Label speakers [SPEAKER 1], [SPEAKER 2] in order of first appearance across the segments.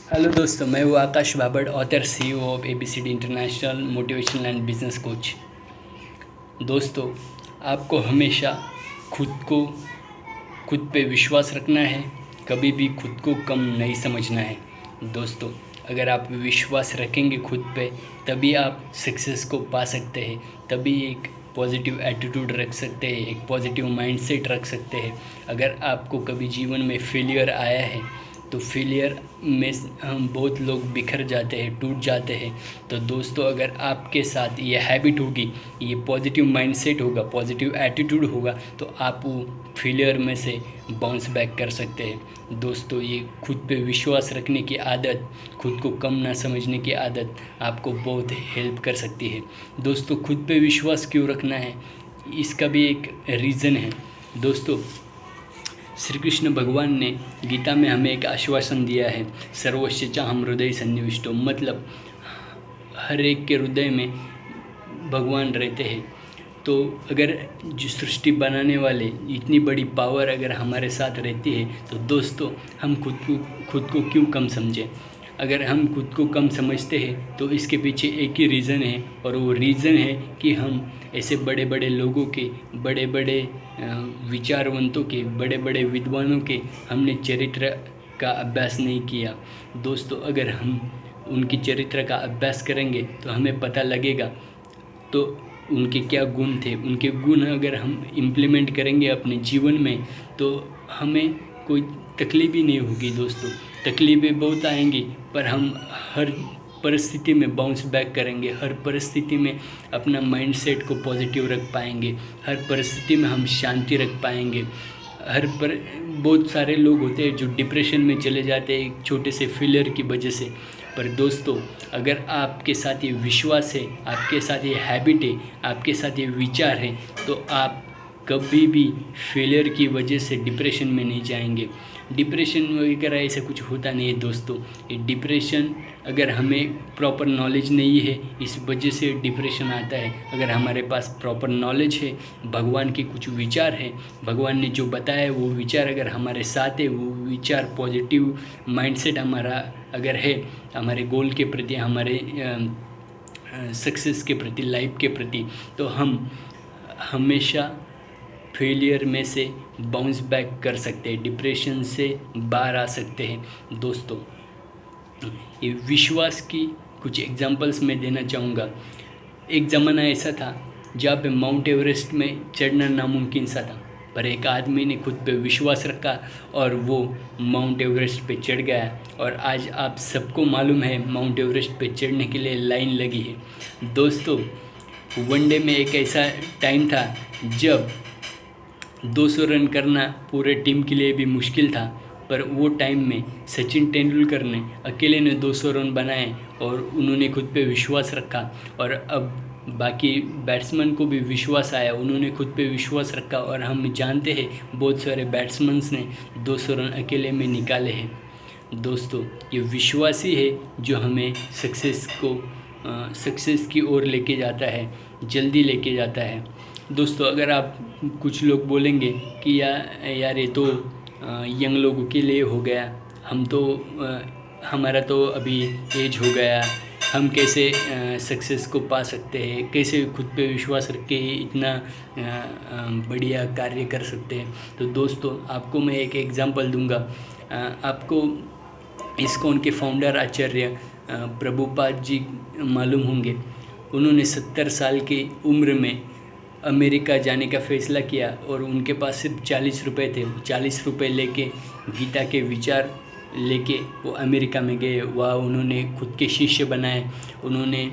[SPEAKER 1] Hello दोस्तों, मैं हूँ Akash Babad, author CEO of A B C D international motivational and business coach. दोस्तों, आपको हमेशा खुद पे विश्वास रखना है, कभी भी खुद को कम नहीं समझना है। दोस्तों, अगर आप विश्वास रखेंगे खुद पे, तभी आप सक्सेस को पा सकते हैं, तभी एक पॉजिटिव एटीट्यूड रख सकते हैं, एक पॉजिटिव माइंडसेट रख सकते हैं। अगर आपको कभी जीवन में फेलियर आया है तो फेलियर में हम बहुत लोग बिखर जाते हैं, टूट जाते हैं। तो दोस्तों, अगर आपके साथ ये हैबिट होगी, ये पॉजिटिव माइंडसेट होगा, पॉजिटिव एटीट्यूड होगा, तो आप वो फेलियर में से बाउंस बैक कर सकते हैं। दोस्तों, ये खुद पे विश्वास रखने की आदत, खुद को कम ना समझने की आदत आपको बहुत हेल्प कर सकती है। दोस्तों, खुद पे विश्वास क्यों रखना है, इसका भी एक रीज़न है। दोस्तों, श्री कृष्ण भगवान ने गीता में हमें एक आश्वासन दिया है, सर्वस्य चाहम हृदय सन्निविष्टो, मतलब हर एक के हृदय में भगवान रहते हैं। तो अगर जो सृष्टि बनाने वाले इतनी बड़ी पावर अगर हमारे साथ रहती है, तो दोस्तों हम खुद को क्यों कम समझें। अगर हम खुद को कम समझते हैं तो इसके पीछे एक ही रीज़न है, और वो रीज़न है कि हम ऐसे बड़े बड़े लोगों के, बड़े बड़े विचारवंतों के, बड़े बड़े विद्वानों के हमने चरित्र का अभ्यास नहीं किया। दोस्तों, अगर हम उनकी चरित्र का अभ्यास करेंगे तो हमें पता लगेगा तो उनके क्या गुण थे। उनके गुण अगर हम इम्प्लीमेंट करेंगे अपने जीवन में, तो हमें कोई तकलीफ ही नहीं होगी। दोस्तों, तकलीफ़ें बहुत आएंगी, पर हम हर परिस्थिति में बाउंस बैक करेंगे, हर परिस्थिति में अपना माइंडसेट को पॉजिटिव रख पाएंगे, हर परिस्थिति में हम शांति रख पाएंगे। बहुत सारे लोग होते हैं जो डिप्रेशन में चले जाते हैं एक छोटे से फेलियर की वजह से। पर दोस्तों, अगर आपके साथ ये विश्वास है, आपके साथ ये हैबिट है, आपके साथ ये विचार है, तो आप कभी भी फेलियर की वजह से डिप्रेशन में नहीं जाएंगे। डिप्रेशन वगैरह ऐसा कुछ होता नहीं है। दोस्तों, ये डिप्रेशन अगर हमें प्रॉपर नॉलेज नहीं है, इस वजह से डिप्रेशन आता है। अगर हमारे पास प्रॉपर नॉलेज है, भगवान के कुछ विचार है, भगवान ने जो बताया है वो विचार अगर हमारे साथ है, वो विचार पॉजिटिव माइंडसेट हमारा अगर है, हमारे गोल के प्रति, हमारे सक्सेस के प्रति, लाइफ के प्रति, तो हम हमेशा फेलियर में से बाउंस बैक कर सकते हैं, डिप्रेशन से बाहर आ सकते हैं। दोस्तों, ये विश्वास की कुछ एग्जांपल्स मैं देना चाहूँगा। एक ज़माना ऐसा था जहाँ पे माउंट एवरेस्ट में चढ़ना नामुमकिन सा था, पर एक आदमी ने खुद पे विश्वास रखा और वो माउंट एवरेस्ट पे चढ़ गया। और आज आप सबको मालूम है, माउंट एवरेस्ट पे चढ़ने के लिए लाइन लगी है। दोस्तों, वनडे में एक ऐसा टाइम था जब 200 रन करना पूरे टीम के लिए भी मुश्किल था, पर वो टाइम में सचिन तेंदुलकर ने अकेले ने 200 रन बनाए और उन्होंने खुद पे विश्वास रखा। और अब बाकी बैट्समैन को भी विश्वास आया, उन्होंने खुद पे विश्वास रखा, और हम जानते हैं बहुत सारे बैट्समैन्स ने 200 रन अकेले में निकाले हैं। दोस्तों, ये विश्वास ही है जो हमें सक्सेस की ओर लेके जाता है, जल्दी लेके जाता है। दोस्तों, अगर आप कुछ लोग बोलेंगे कि यार ये तो यंग लोगों के लिए हो गया, हमारा तो अभी एज हो गया, हम कैसे सक्सेस को पा सकते हैं, कैसे खुद पे विश्वास रख के इतना बढ़िया कार्य कर सकते हैं। तो दोस्तों, आपको मैं एक एग्जांपल दूंगा। आपको इस्कॉन के फाउंडर आचार्य प्रभुपाद जी मालूम होंगे। उन्होंने 70 साल की उम्र में अमेरिका जाने का फ़ैसला किया और उनके पास सिर्फ 40 रुपये थे। 40 रुपये लेके, गीता के विचार लेके वो अमेरिका में गए। वहाँ उन्होंने खुद के शिष्य बनाए। उन्होंने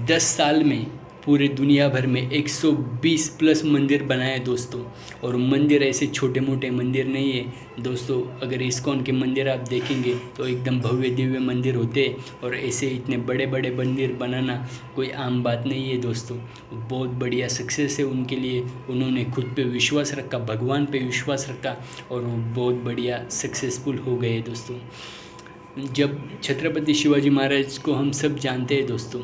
[SPEAKER 1] 10 साल में पूरे दुनिया भर में 120 प्लस मंदिर बनाए दोस्तों। और मंदिर ऐसे छोटे मोटे मंदिर नहीं है दोस्तों। अगर इस्कॉन के मंदिर आप देखेंगे तो एकदम भव्य दिव्य मंदिर होते हैं, और ऐसे इतने बड़े बड़े मंदिर बनाना कोई आम बात नहीं है दोस्तों। बहुत बढ़िया सक्सेस है उनके लिए। उन्होंने खुद पे विश्वास रखा, भगवान पे विश्वास रखा, और वो बहुत बढ़िया सक्सेसफुल हो गए दोस्तों। जब छत्रपति शिवाजी महाराज को हम सब जानते हैं दोस्तों,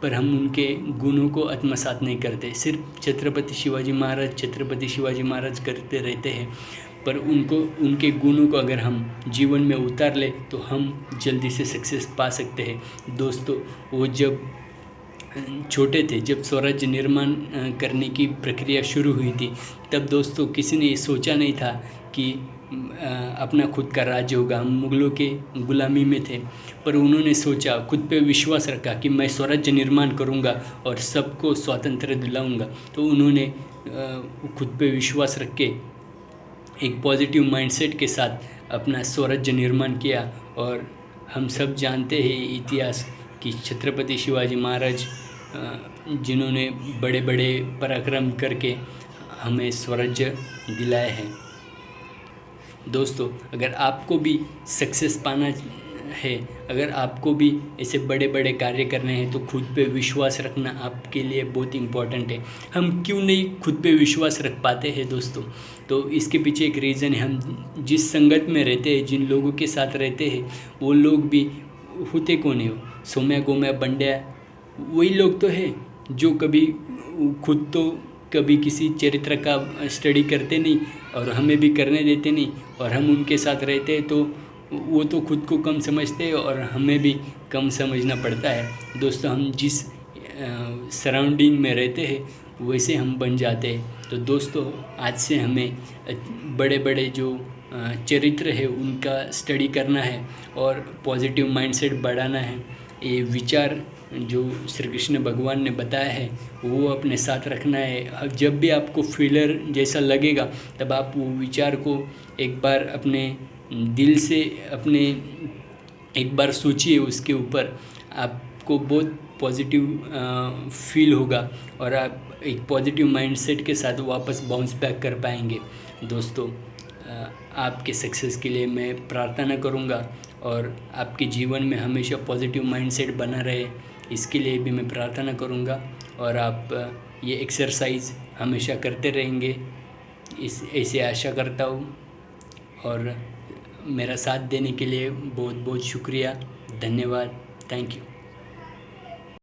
[SPEAKER 1] पर हम उनके गुणों को आत्मसात नहीं करते। सिर्फ छत्रपति शिवाजी महाराज करते रहते हैं, पर उनको उनके गुणों को अगर हम जीवन में उतार ले तो हम जल्दी से सक्सेस पा सकते हैं। दोस्तों, वो जब छोटे थे, जब स्वराज्य निर्माण करने की प्रक्रिया शुरू हुई थी, तब दोस्तों किसी ने सोचा नहीं था कि अपना खुद का राज्य होगा। हम मुग़लों के ग़ुलामी में थे, पर उन्होंने सोचा, खुद पे विश्वास रखा कि मैं स्वराज्य निर्माण करूंगा और सबको स्वातंत्र्य दिलाऊंगा। तो उन्होंने खुद पे विश्वास रख के एक पॉजिटिव माइंडसेट के साथ अपना स्वराज्य निर्माण किया। और हम सब जानते हैं इतिहास कि छत्रपति शिवाजी महाराज जिन्होंने बड़े बड़े पराक्रम करके हमें स्वराज्य दिलाया है। दोस्तों, अगर आपको भी सक्सेस पाना है, अगर आपको भी ऐसे बड़े बड़े कार्य करने हैं, तो खुद पे विश्वास रखना आपके लिए बहुत इम्पोर्टेंट है। हम क्यों नहीं खुद पे विश्वास रख पाते हैं दोस्तों? तो इसके पीछे एक रीज़न है, हम जिस संगत में रहते हैं, जिन लोगों के साथ रहते हैं, वो लोग भी होते कौन है? सोम्या गोम्या बंड्या वही लोग तो है जो कभी खुद तो कभी किसी चरित्र का स्टडी करते नहीं और हमें भी करने देते नहीं, और हम उनके साथ रहते हैं तो वो तो खुद को कम समझते हैं और हमें भी कम समझना पड़ता है। दोस्तों, हम जिस सराउंडिंग में रहते हैं वैसे हम बन जाते हैं। तो दोस्तों, आज से हमें बड़े बड़े जो चरित्र है उनका स्टडी करना है और पॉजिटिव माइंडसेट बढ़ाना है। ये विचार जो श्री कृष्ण भगवान ने बताया है वो अपने साथ रखना है। जब भी आपको फेलियर जैसा लगेगा, तब आप वो विचार को एक बार अपने दिल से एक बार सोचिए, उसके ऊपर आपको बहुत पॉजिटिव फील होगा और आप एक पॉजिटिव माइंडसेट के साथ वापस बाउंस बैक कर पाएंगे। दोस्तों, आपके सक्सेस के लिए मैं प्रार्थना करूंगा और आपके जीवन में हमेशा पॉजिटिव माइंडसेट बना रहे, इसके लिए भी मैं प्रार्थना करूंगा। और आप ये एक्सरसाइज हमेशा करते रहेंगे, ऐसे आशा करता हूँ। और मेरा साथ देने के लिए बहुत बहुत शुक्रिया, धन्यवाद, थैंक यू।